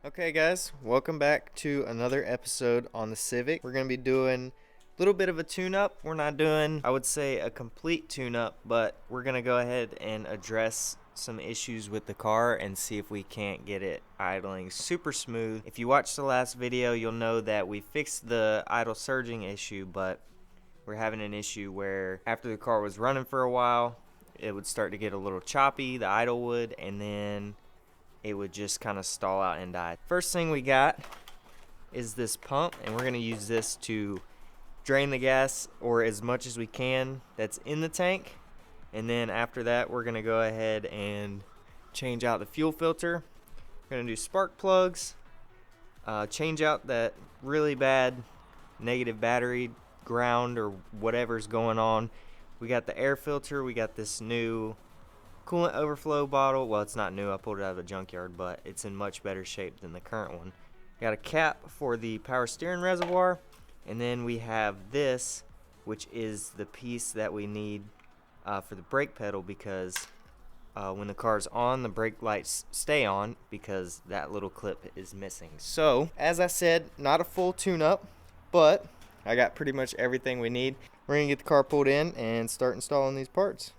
Okay guys, welcome back to another episode on the Civic. We're going to be doing a little bit of a tune-up. We're not doing, I would say, a complete tune-up, but we're going to go ahead and address some issues with the car and see if we can't get it idling super smooth. If you watched the last video, you'll know that we fixed the idle surging issue, but we're having an issue where after the car was running for a while, it would start to get a little choppy, the idle would, and then it would just kind of stall out and die. First thing we got is this pump, and we're going to use this to drain the gas, or as much as we can, that's in the tank. And then after that, we're going to go ahead and change out the fuel filter. We're going to do spark plugs, change out that really bad negative battery ground or whatever's going on. We got the air filter. We got this new Coolant Overflow bottle. Well, it's not new, I pulled it out of a junkyard, but it's in much better shape than the current one. Got a cap for the power steering reservoir, and then we have this, which is the piece that we need for the brake pedal, because when the car's on, the brake lights stay on because that little clip is missing. So as I said, not a full tune-up, but I got pretty much everything we need. We're gonna get the car pulled in and start installing these parts.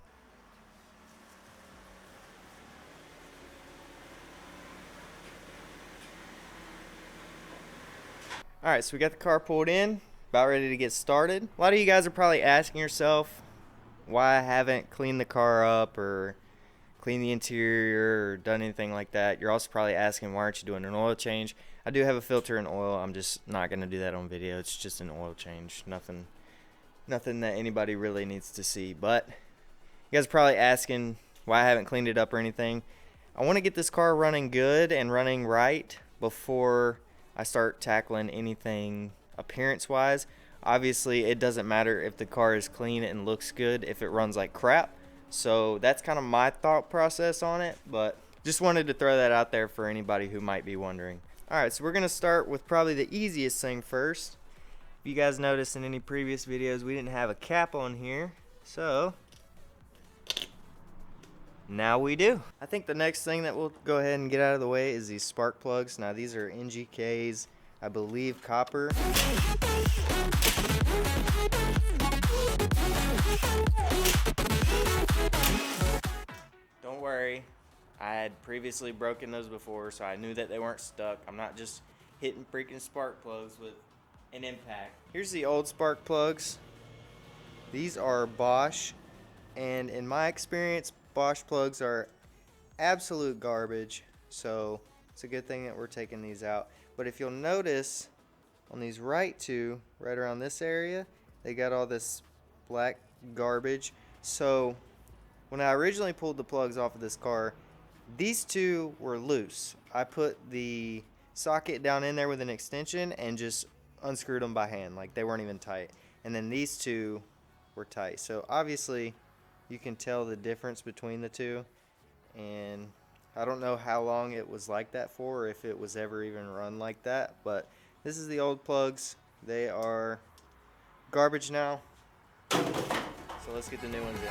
Alright, so we got the car pulled in, about ready to get started. A lot of you guys are probably asking yourself why I haven't cleaned the car up or cleaned the interior or done anything like that. You're also probably asking, why aren't you doing an oil change? I do have a filter and oil. I'm just not going to do that on video. It's just an oil change. Nothing that anybody really needs to see. But you guys are probably asking why I haven't cleaned it up or anything. I want to get this car running good and running right before I start tackling anything appearance-wise. Obviously, it doesn't matter if the car is clean and looks good if it runs like crap. So that's kind of my thought process on it, but just wanted to throw that out there for anybody who might be wondering. Alright, so we're going to start with probably the easiest thing first. If you guys noticed in any previous videos, we didn't have a cap on here, so now we do. I think the next thing that we'll go ahead and get out of the way is these spark plugs. Now these are NGK's, I believe, copper. Don't worry, I had previously broken those before, so I knew that they weren't stuck. I'm not just hitting freaking spark plugs with an impact. Here's the old spark plugs. These are Bosch, and in my experience, Bosch plugs are absolute garbage, so it's a good thing that we're taking these out. But if you'll notice on these right around this area, they got all this black garbage. So when I originally pulled the plugs off of this car, these two were loose. I put the socket down in there with an extension and just unscrewed them by hand, like they weren't even tight. And then these two were tight. So obviously you can tell the difference between the two, and I don't know how long it was like that for, or if it was ever even run like that, but this is the old plugs. They are garbage now, so let's get the new ones in.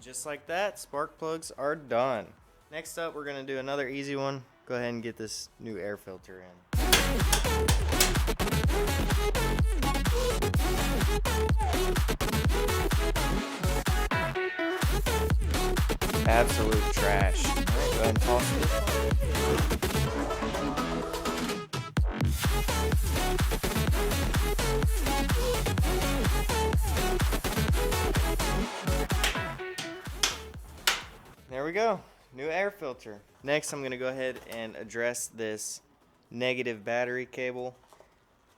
Just like that, spark plugs are done. Next up, we're going to do another easy one. Go ahead and get this new air filter in. Absolute trash. All right, go ahead and toss this. There we go, new air filter. Next, I'm going to go ahead and address this negative battery cable.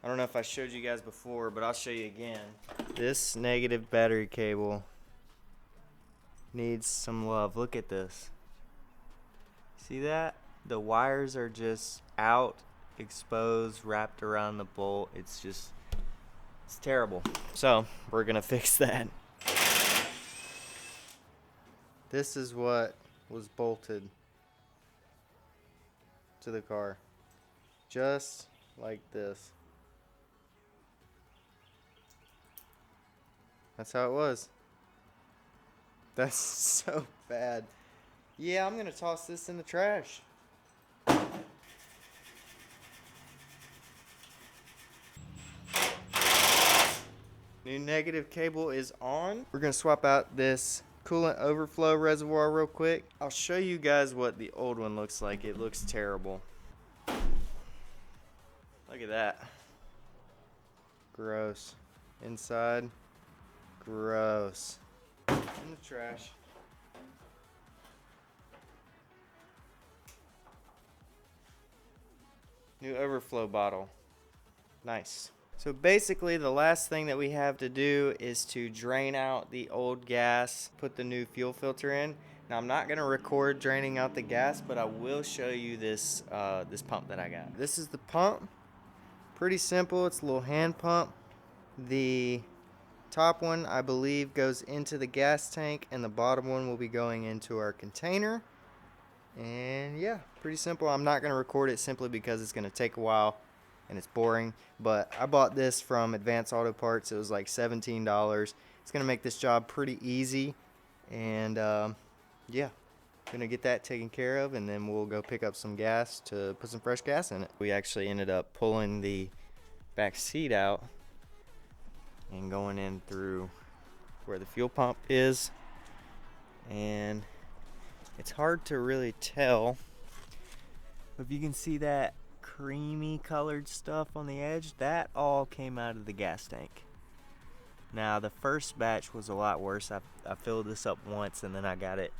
I don't know if I showed you guys before, but I'll show you again. This negative battery cable needs some love. Look at this. See that? The wires are just out, exposed, wrapped around the bolt. It's terrible. So we're gonna fix that. This is what was bolted to the car, just like this. That's how it was. That's so bad. Yeah, I'm gonna toss this in the trash. New negative cable is on. We're gonna swap out this coolant overflow reservoir real quick. I'll show you guys what the old one looks like. It looks terrible. Look at that. Gross. Inside. Gross. In the trash. New overflow bottle. Nice. So basically the last thing that we have to do is to drain out the old gas, put the new fuel filter in. Now I'm not gonna record draining out the gas, but I will show you this this pump that I got. This is the pump. Pretty simple, it's a little hand pump. The top one I believe goes into the gas tank and the bottom one will be going into our container. And yeah, pretty simple. I'm not gonna record it simply because it's gonna take a while and it's boring, but I bought this from Advanced Auto Parts. It was like $17. It's gonna make this job pretty easy, and yeah, gonna get that taken care of, and then we'll go pick up some gas to put some fresh gas in it. We actually ended up pulling the back seat out and going in through where the fuel pump is, and it's hard to really tell if you can see that creamy colored stuff on the edge. That all came out of the gas tank. Now the first batch was a lot worse. I filled this up once and then I got it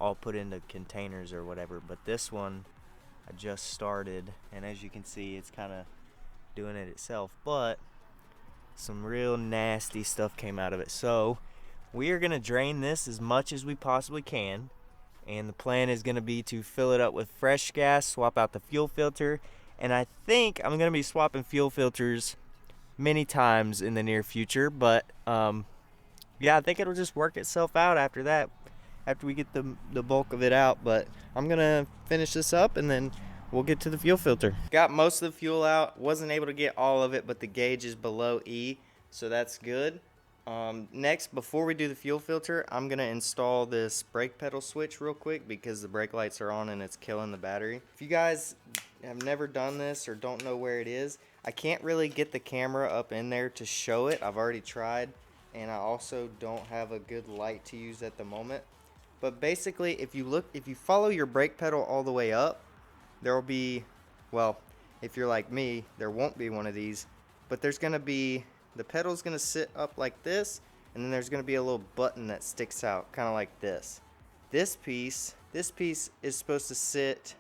all put into containers or whatever, but this one I just started, and as you can see it's kind of doing it itself, but some real nasty stuff came out of it. So we are gonna drain this as much as we possibly can, and the plan is gonna be to fill it up with fresh gas, swap out the fuel filter. And I think I'm going to be swapping fuel filters many times in the near future. But, yeah, I think it'll just work itself out after that, after we get the bulk of it out. But I'm going to finish this up and then we'll get to the fuel filter. Got most of the fuel out. Wasn't able to get all of it, but the gauge is below E, so that's good. Next, before we do the fuel filter, I'm going to install this brake pedal switch real quick because the brake lights are on and it's killing the battery. If you guys have never done this or don't know where it is, I can't really get the camera up in there to show it. I've already tried, and I also don't have a good light to use at the moment. But basically, if you follow your brake pedal all the way up, there will be, well, if you're like me, there won't be one of these, but there's going to be, the pedal's going to sit up like this, and then there's going to be a little button that sticks out, kind of like this. This piece is supposed to sit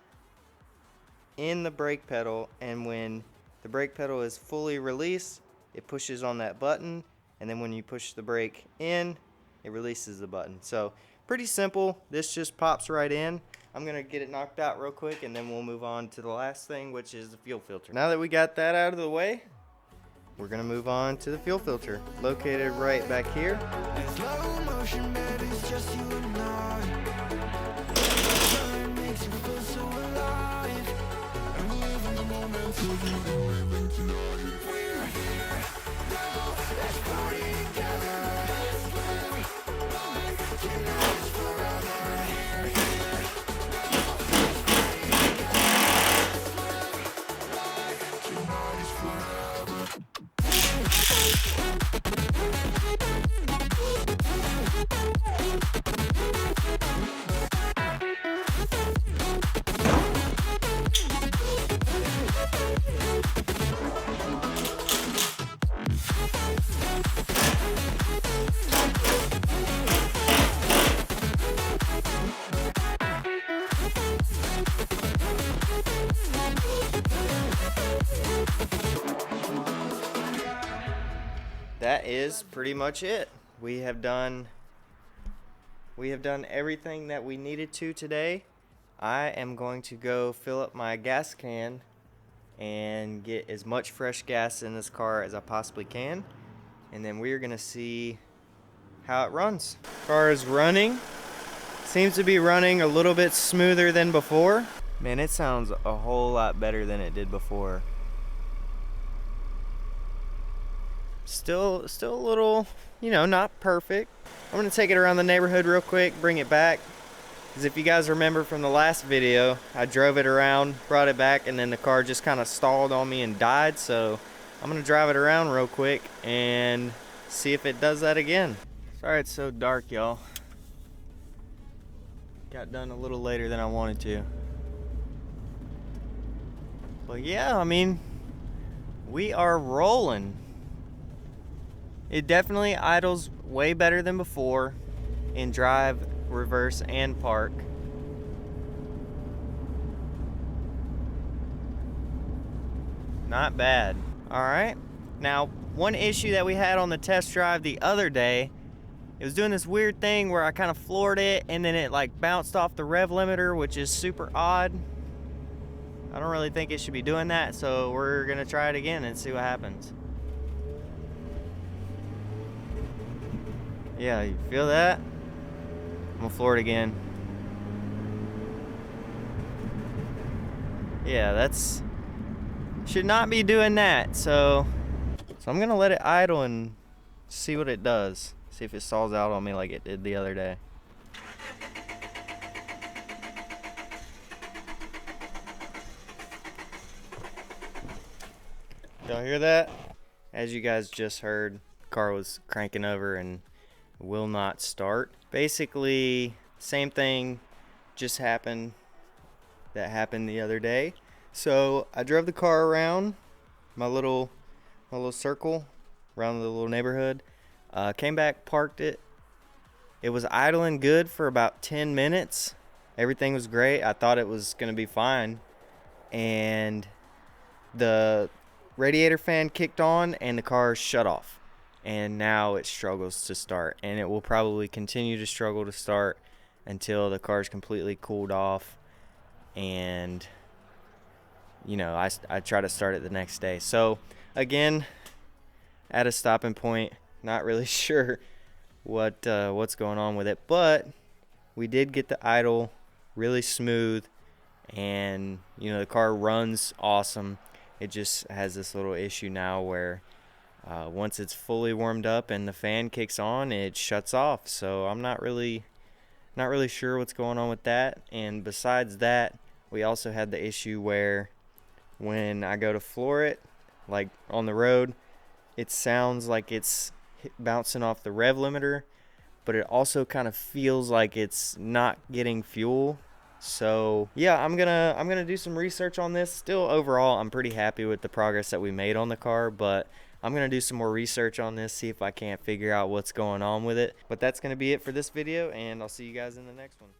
in the brake pedal, and when the brake pedal is fully released, it pushes on that button, and then when you push the brake in, it releases the button. So pretty simple. This just pops right in. I'm gonna get it knocked out real quick, and then we'll move on to the last thing, which is the fuel filter. Now that we got that out of the way, we're gonna move on to the fuel filter, located right back here. That is pretty much it. We have done everything that we needed to today. I am going to go fill up my gas can and get as much fresh gas in this car as I possibly can, and then we're gonna see how it runs. Car is running. Seems to be running a little bit smoother than before. Man, it sounds a whole lot better than it did before. Still a little, not perfect. I'm gonna take it around the neighborhood real quick, bring it back. Because if you guys remember from the last video, I drove it around, brought it back, and then the car just kind of stalled on me and died. So I'm gonna drive it around real quick and see if it does that again. Sorry it's so dark, y'all. Got done a little later than I wanted to. But yeah, I mean, we are rolling. It definitely idles way better than before in drive, reverse, and park. Not bad. All right. Now, one issue that we had on the test drive the other day, it was doing this weird thing where I kind of floored it and then it like bounced off the rev limiter, which is super odd. I don't really think it should be doing that, so we're gonna try it again and see what happens. Yeah, you feel that? I'm gonna floor it again. Yeah, that's should not be doing that. So I'm gonna let it idle and see what it does. See if it stalls out on me like it did the other day. Y'all hear that? As you guys just heard, car was cranking over and will not start. Basically, same thing just happened that happened the other day. So I drove the car around my little circle around the little neighborhood. Came back, parked it. It was idling good for about 10 minutes. Everything was great. I thought it was gonna be fine, and the radiator fan kicked on and the car shut off. And now it struggles to start, and it will probably continue to struggle to start until the car's completely cooled off and I try to start it the next day. So again, at a stopping point, not really sure what's going on with it, but we did get the idle really smooth, and the car runs awesome. It just has this little issue now where once it's fully warmed up and the fan kicks on, it shuts off. So I'm not really sure what's going on with that. And besides that, we also had the issue where when I go to floor it, like on the road, it sounds like it's bouncing off the rev limiter, but it also kind of feels like it's not getting fuel. So yeah, I'm gonna do some research on this. Still, overall, I'm pretty happy with the progress that we made on the car, but I'm gonna do some more research on this, see if I can't figure out what's going on with it. But that's gonna be it for this video, and I'll see you guys in the next one.